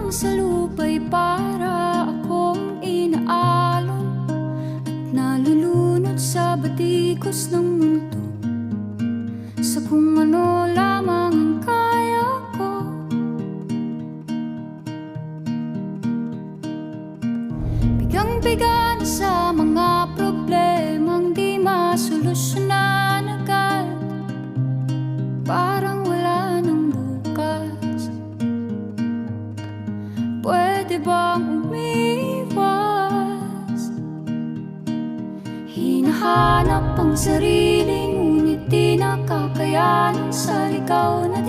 lamang sa lupa'y para akong inaalon at nalulunod sa batikos ng mundo, sa kung ano lamang ang kaya ko. Bigang-biga na sa mga problemang di masolusyonan agad, parang wala nang bukas. Pwede bang umiwas? Hinahanap ang sarili, ngunit di nakakayanan sa ligaw na